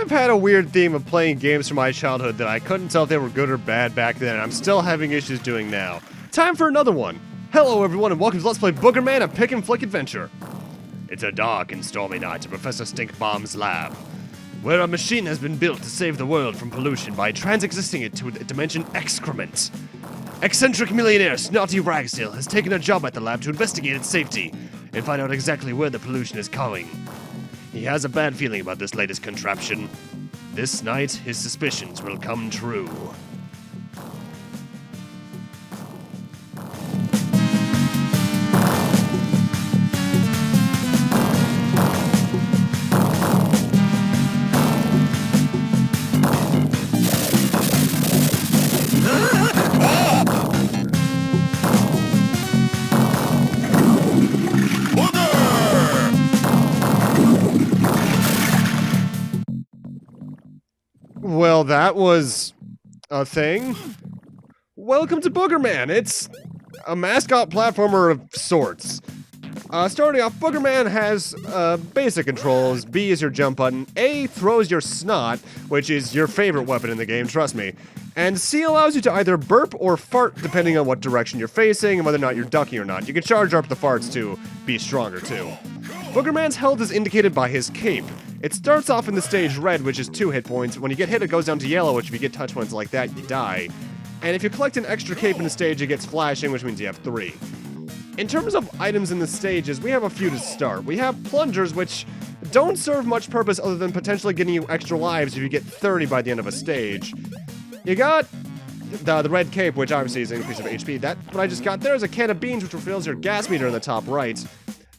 I've had a weird theme of playing games from my childhood that I couldn't tell if they were good or bad back then, and I'm still having issues doing now. Time for another one. Hello everyone and welcome to Let's Play Boogerman, a pick and flick adventure. It's a dark and stormy night at Professor Stinkbomb's lab, where a machine has been built to save the world from pollution by transexisting it to a dimension X-Crement. Eccentric millionaire Snotty Ragsdale has taken a job at the lab to investigate its safety and find out exactly where the pollution is going. He has a bad feeling about this latest contraption. This night, his suspicions will come true. Well, that was a thing. Welcome to Boogerman. It's a mascot platformer of sorts. Starting off, Boogerman has basic controls. B is your jump button. A throws your snot, which is your favorite weapon in the game, trust me. And C allows you to either burp or fart depending on what direction you're facing and whether or not you're ducking or not. You can charge up the farts to be stronger too. Boogerman's health is indicated by his cape. It starts off in the stage red, which is 2 hit points. When you get hit, it goes down to yellow, which if you get touch points like that, you die. And if you collect an extra cape in the stage, it gets flashing, which means you have 3. In terms of items in the stages, we have a few to start. We have plungers, which don't serve much purpose other than potentially getting you extra lives if you get 30 by the end of a stage. You got the red cape, which obviously is an increase of HP. That what I just got there is a can of beans, which reveals your gas meter in the top right.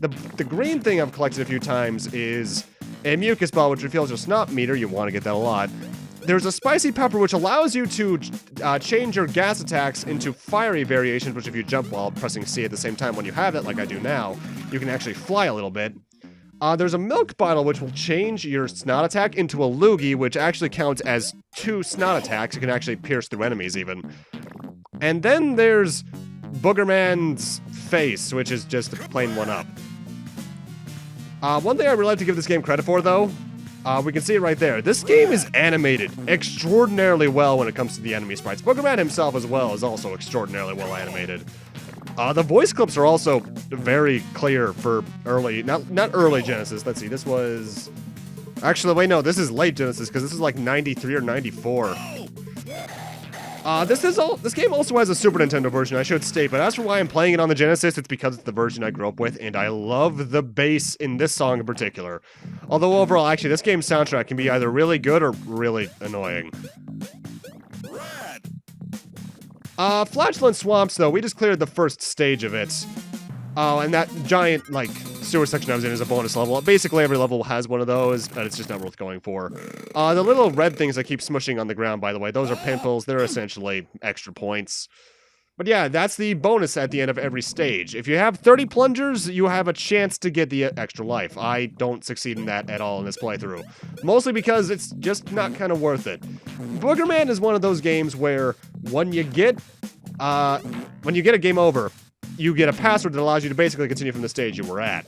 The green thing I've collected a few times is a mucus ball, which reveals your snot meter. You want to get that a lot. There's a spicy pepper, which allows you to change your gas attacks into fiery variations, which if you jump while pressing C at the same time when you have it, like I do now, you can actually fly a little bit. There's a milk bottle, which will change your snot attack into a loogie, which actually counts as 2 snot attacks. You can actually pierce through enemies, even. And then there's Boogerman's face, which is just a plain 1-up. One thing I really like to give this game credit for, though, we can see it right there. This game is animated extraordinarily well when it comes to the enemy sprites. Boogerman himself as well is also extraordinarily well animated. The voice clips are also very clear for early, not early Genesis. Let's see, this was... Actually, wait, no, this is late Genesis, because this is like 93 or 94. This game also has a Super Nintendo version, I should state, but as for why I'm playing it on the Genesis, it's because it's the version I grew up with, and I love the bass in this song in particular. Although overall, actually, this game's soundtrack can be either really good or really annoying. Flatulent Swamps, though, we just cleared the first stage of it. And that giant, like, sewer section I was in is a bonus level. Basically, every level has one of those, but it's just not worth going for. The little red things I keep smushing on the ground, by the way, those are pimples. They're essentially extra points. But yeah, that's the bonus at the end of every stage. If you have 30 plungers, you have a chance to get the extra life. I don't succeed in that at all in this playthrough. Mostly because it's just not kind of worth it. Boogerman is one of those games where when you get a game over, you get a password that allows you to basically continue from the stage you were at.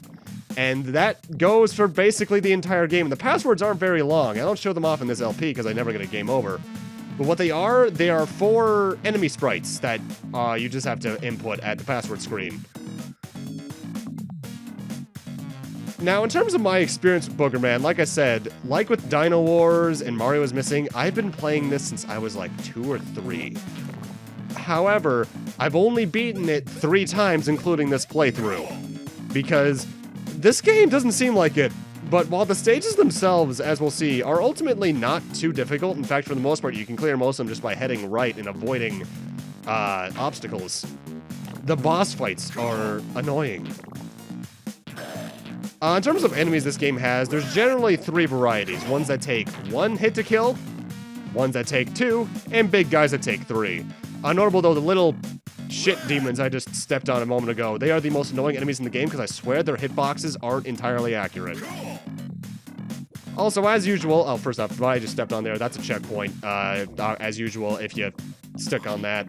And that goes for basically the entire game. And the passwords aren't very long. I don't show them off in this LP because I never get a game over. But what they are 4 enemy sprites that you just have to input at the password screen. Now, in terms of my experience with Boogerman, like I said, like with Dino Wars and Mario is Missing, I've been playing this since I was like 2 or 3. However, I've only beaten it 3 times, including this playthrough. Because this game doesn't seem like it, but while the stages themselves, as we'll see, are ultimately not too difficult, in fact, for the most part, you can clear most of them just by heading right and avoiding obstacles, the boss fights are annoying. In terms of enemies this game has, there's generally 3 varieties. Ones that take 1 hit to kill, ones that take 2, and big guys that take 3. Notable though, the little shit demons I just stepped on a moment ago. They are the most annoying enemies in the game because I swear their hitboxes aren't entirely accurate. Also, as usual, first off, what I just stepped on there, that's a checkpoint. As usual, if you stick on that,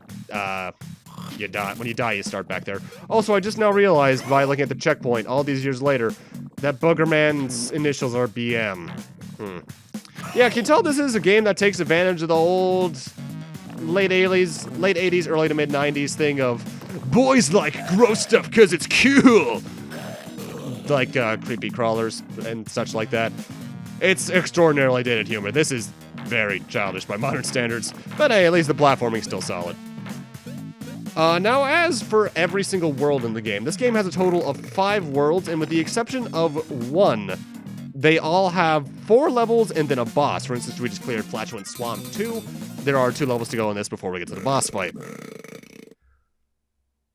you die. When you die, you start back there. Also, I just now realized by looking at the checkpoint all these years later that Boogerman's initials are BM. Yeah, can you tell this is a game that takes advantage of the old late 80s, early to mid 90s thing of boys like gross stuff because it's cool. Like creepy crawlers and such like that. It's extraordinarily dated humor. This is very childish by modern standards, but hey, at least the platforming's still solid. Now, as for every single world in the game, this game has a total of 5 worlds, and with the exception of 1, they all have 4 levels and then a boss. For instance, we just cleared Flatulent Swamps 2. There are 2 levels to go in this before we get to the boss fight.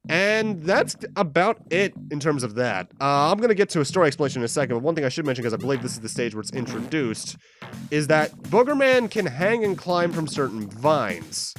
And that's about it in terms of that. I'm going to get to a story explanation in a second, but one thing I should mention, because I believe this is the stage where it's introduced, is that Boogerman can hang and climb from certain vines.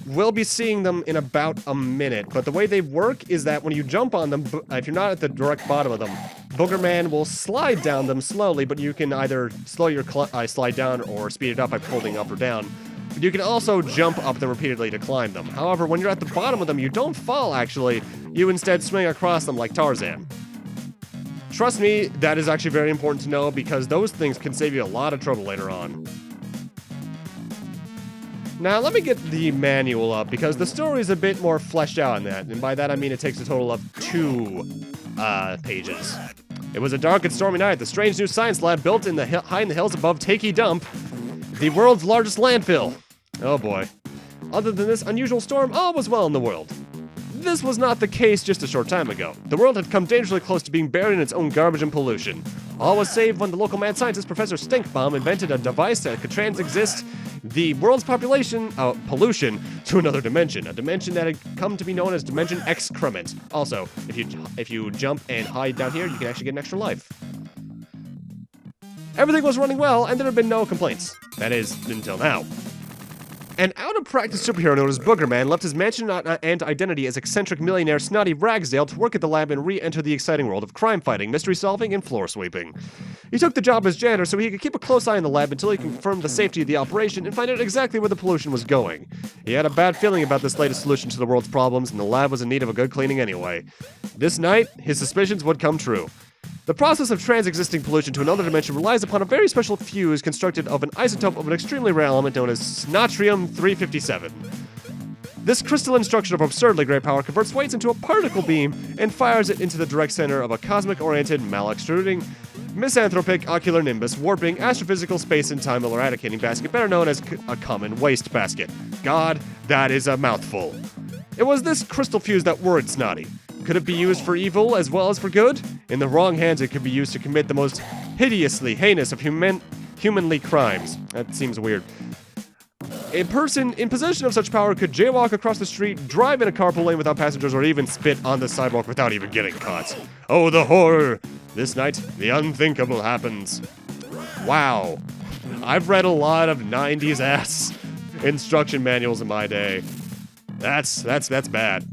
We'll be seeing them in about a minute, but the way they work is that when you jump on them, if you're not at the direct bottom of them, Boogerman will slide down them slowly, but you can either slow your slide down or speed it up by holding up or down. But you can also jump up them repeatedly to climb them. However, when you're at the bottom of them, you don't fall, actually. You instead swing across them like Tarzan. Trust me, that is actually very important to know because those things can save you a lot of trouble later on. Now, let me get the manual up because the story is a bit more fleshed out in that. And by that, I mean it takes a total of 2 pages. It was a dark and stormy night. The strange new science lab built in the high in the hills above Takey Dump, the world's largest landfill. Oh boy. Other than this unusual storm, all was well in the world. This was not the case just a short time ago. The world had come dangerously close to being buried in its own garbage and pollution. All was saved when the local mad scientist, Professor Stink-Bomb, invented a device that could transexist the world's pollution to another dimension, a dimension that had come to be known as Dimension X-Crement. Also, if you jump and hide down here, you can actually get an extra life. Everything was running well, and there had been no complaints. That is, until now. An out-of-practice superhero known as Boogerman left his mansion and identity as eccentric millionaire Snotty Ragsdale to work at the lab and re-enter the exciting world of crime fighting, mystery solving, and floor sweeping. He took the job as janitor so he could keep a close eye on the lab until he confirmed the safety of the operation and find out exactly where the pollution was going. He had a bad feeling about this latest solution to the world's problems, and the lab was in need of a good cleaning anyway. This night, his suspicions would come true. The process of trans-existing pollution to another dimension relies upon a very special fuse constructed of an isotope of an extremely rare element known as Natrium-357. This crystalline structure of absurdly great power converts weights into a particle beam and fires it into the direct center of a cosmic-oriented, mal-extruding, misanthropic ocular nimbus, warping astrophysical space and time eradicating basket, better known as a common waste basket. God, that is a mouthful. It was this crystal fuse that worried Snotty. Could it be used for evil as well as for good? In the wrong hands, it could be used to commit the most hideously heinous of humanly crimes. That seems weird. A person in possession of such power could jaywalk across the street, drive in a carpool lane without passengers, or even spit on the sidewalk without even getting caught. Oh, the horror! This night, the unthinkable happens. Wow. I've read a lot of 90s ass instruction manuals in my day. That's bad.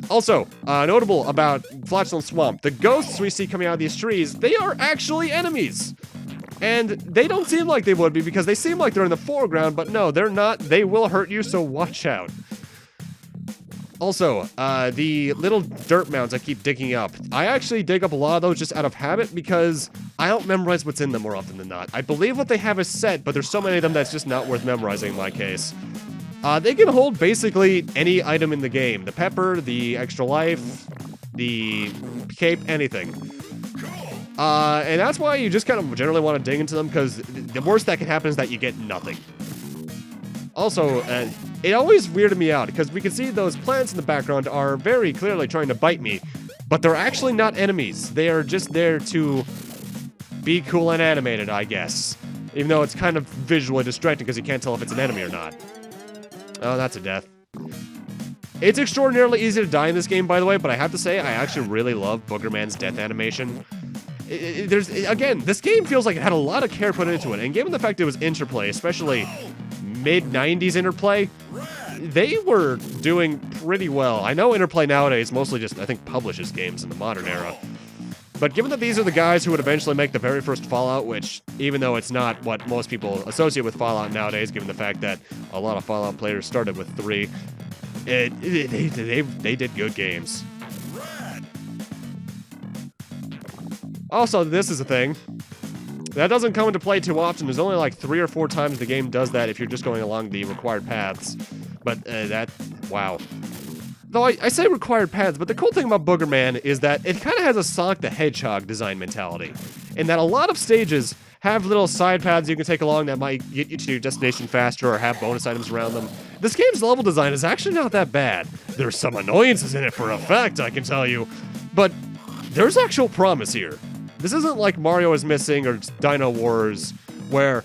Also, notable about Flatulent Swamp, the ghosts we see coming out of these trees, they are actually enemies. And they don't seem like they would be because they seem like they're in the foreground, but no, they're not. They will hurt you, so watch out. Also, the little dirt mounds I keep digging up, I actually dig up a lot of those just out of habit because I don't memorize what's in them more often than not. I believe what they have is set, but there's so many of them that's just not worth memorizing in my case. They can hold basically any item in the game. The pepper, the extra life, the cape, anything. And that's why you just kind of generally want to dig into them, because the worst that can happen is that you get nothing. Also, it always weirded me out, because we can see those plants in the background are very clearly trying to bite me, but they're actually not enemies. They are just there to be cool and animated, I guess. Even though it's kind of visually distracting, because you can't tell if it's an enemy or not. Oh, that's a death. It's extraordinarily easy to die in this game, by the way, but I have to say, I actually really love Boogerman's death animation. Again, this game feels like it had a lot of care put into it, and given the fact it was Interplay, especially mid-90s Interplay, they were doing pretty well. I know Interplay nowadays mostly just, I think, publishes games in the modern era. But given that these are the guys who would eventually make the very first Fallout, which, even though it's not what most people associate with Fallout nowadays, given the fact that a lot of Fallout players started with 3, they did good games. Also, this is a thing. That doesn't come into play too often. There's only like 3 or 4 times the game does that if you're just going along the required paths. But wow. Though I say required paths, but the cool thing about Boogerman is that it kind of has a Sonic the Hedgehog design mentality. In that a lot of stages have little side paths you can take along that might get you to your destination faster or have bonus items around them. This game's level design is actually not that bad. There's some annoyances in it for a fact, I can tell you. But there's actual promise here. This isn't like Mario is Missing or Dino Wars, where,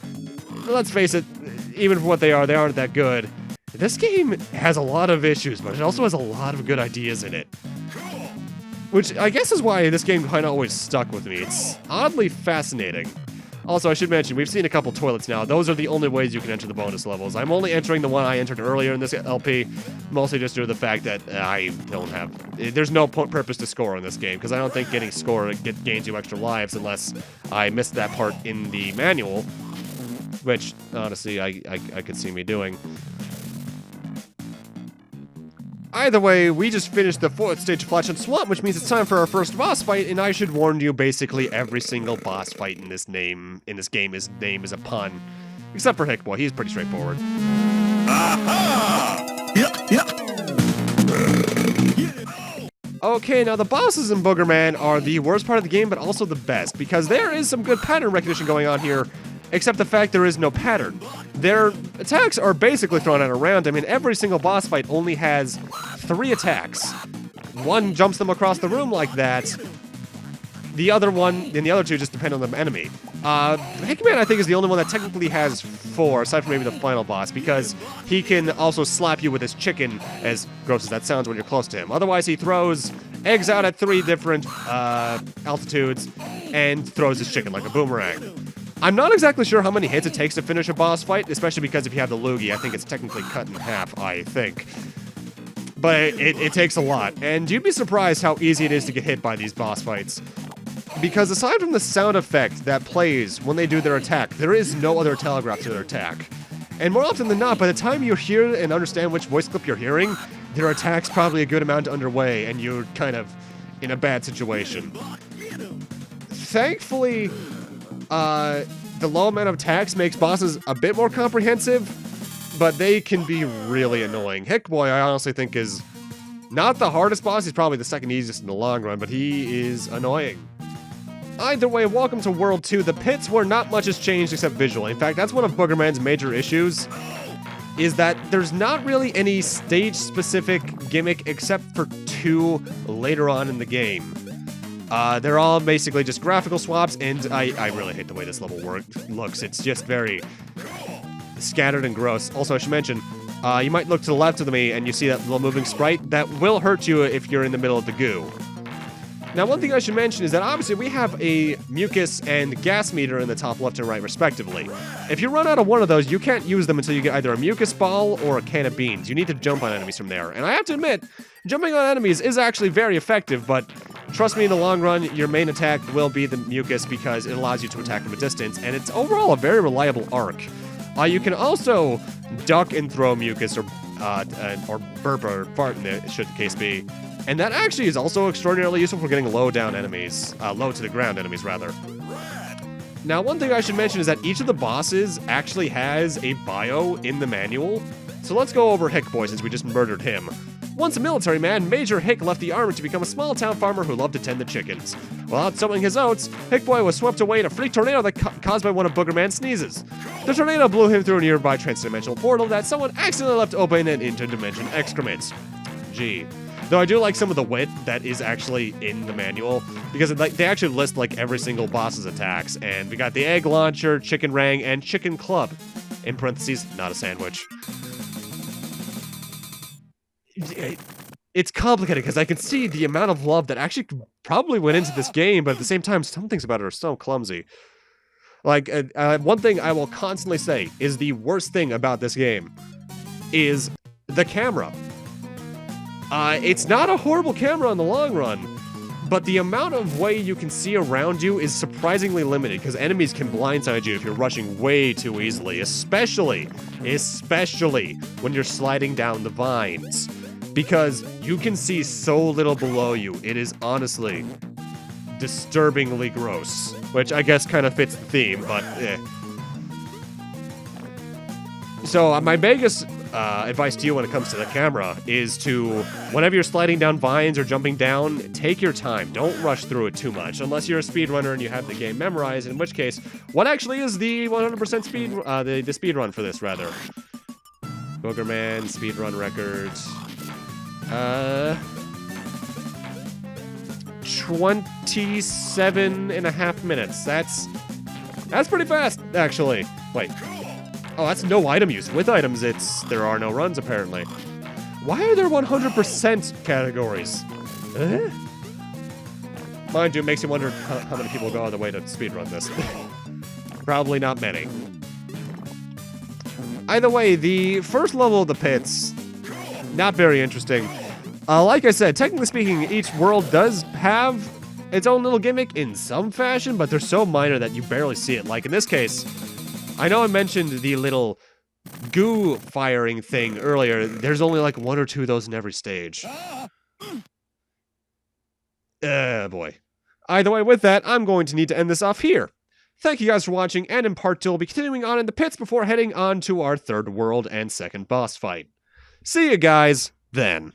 let's face it, even for what they aren't that good. This game has a lot of issues, but it also has a lot of good ideas in it. Which I guess is why this game kind of always stuck with me. It's oddly fascinating. Also, I should mention, we've seen a couple toilets now. Those are the only ways you can enter the bonus levels. I'm only entering the one I entered earlier in this LP, mostly just due to the fact that I don't have... There's no purpose to score in this game, because I don't think getting score gains you extra lives unless I missed that part in the manual, which, honestly, I could see me doing. Either way, we just finished the 4th stage of Flatulent Swamp, which means it's time for our first boss fight, and I should warn you, basically every single boss fight in this game is a pun. Except for Hickboy, he's pretty straightforward. Okay, now the bosses in Boogerman are the worst part of the game, but also the best, because there is some good pattern recognition going on here, except the fact there is no pattern. Their attacks are basically thrown out around. I mean, every single boss fight only has 3 attacks. One jumps them across the room like that. The other 2 just depend on the enemy. Hickman, I think, is the only one that technically has 4, aside from maybe the final boss, because he can also slap you with his chicken, as gross as that sounds when you're close to him. Otherwise, he throws eggs out at 3 different altitudes and throws his chicken like a boomerang. I'm not exactly sure how many hits it takes to finish a boss fight, especially because if you have the loogie, I think it's technically cut in half, I think. But it takes a lot, and you'd be surprised how easy it is to get hit by these boss fights. Because aside from the sound effect that plays when they do their attack, there is no other telegraph to their attack. And more often than not, by the time you hear and understand which voice clip you're hearing, their attack's probably a good amount underway, and you're kind of in a bad situation. Thankfully, the low amount of attacks makes bosses a bit more comprehensive, but they can be really annoying. Hickboy, I honestly think, is not the hardest boss. He's probably the second easiest in the long run, but he is annoying. Either way, welcome to World 2. The pits where not much has changed except visually. In fact, that's one of Boogerman's major issues, is that there's not really any stage-specific gimmick except for 2 later on in the game. They're all basically just graphical swaps, and I really hate the way this level looks. It's just very scattered and gross. Also, I should mention, you might look to the left of me and you see that little moving sprite. That will hurt you if you're in the middle of the goo. Now, one thing I should mention is that obviously we have a mucus and gas meter in the top left and right, respectively. If you run out of one of those, you can't use them until you get either a mucus ball or a can of beans. You need to jump on enemies from there. And I have to admit, jumping on enemies is actually very effective, but trust me, in the long run, your main attack will be the mucus because it allows you to attack from a distance, and it's overall a very reliable arc. You can also duck and throw mucus or burp or fart, should the case be. And that actually is also extraordinarily useful for getting low to the ground enemies, rather. Now, one thing I should mention is that each of the bosses actually has a bio in the manual. So let's go over Hickboy since we just murdered him. Once a military man, Major Hick left the army to become a small-town farmer who loved to tend the chickens. While out sowing his oats, Hickboy was swept away in a freak tornado that caused by one of Boogerman's sneezes. The tornado blew him through a nearby transdimensional portal that someone accidentally left open and into dimension X-Crement. Gee. Though I do like some of the wit that is actually in the manual, because they actually list like every single boss's attacks, and we got the egg launcher, chicken rang, and chicken club. In parentheses, not a sandwich. It's complicated because I can see the amount of love that actually probably went into this game, but at the same time, some things about it are so clumsy. Like, one thing I will constantly say is the worst thing about this game is the camera. It's not a horrible camera in the long run, but the amount of way you can see around you is surprisingly limited because enemies can blindside you if you're rushing way too easily, especially when you're sliding down the vines, because you can see so little below you. It is honestly disturbingly gross, which I guess kind of fits the theme, but eh. So my biggest advice to you when it comes to the camera is to, whenever you're sliding down vines or jumping down, take your time. Don't rush through it too much, unless you're a speedrunner and you have the game memorized, in which case, what actually is the 100% speed, the speed run for this, rather? Boogerman, speedrun record. 27.5 minutes. That's pretty fast, actually. Wait. Oh, that's no item use. With items, there are no runs, apparently. Why are there 100% categories? Mind you, it makes you wonder how many people go out of the way to speedrun this. Probably not many. Either way, the first level of the pits, not very interesting. Like I said, technically speaking, each world does have its own little gimmick in some fashion, but they're so minor that you barely see it. Like in this case, I know I mentioned the little goo firing thing earlier. There's only like 1 or 2 of those in every stage. Boy. Either way, with that, I'm going to need to end this off here. Thank you guys for watching, and in part 2, we'll be continuing on in the pits before heading on to our third world and second boss fight. See you guys then.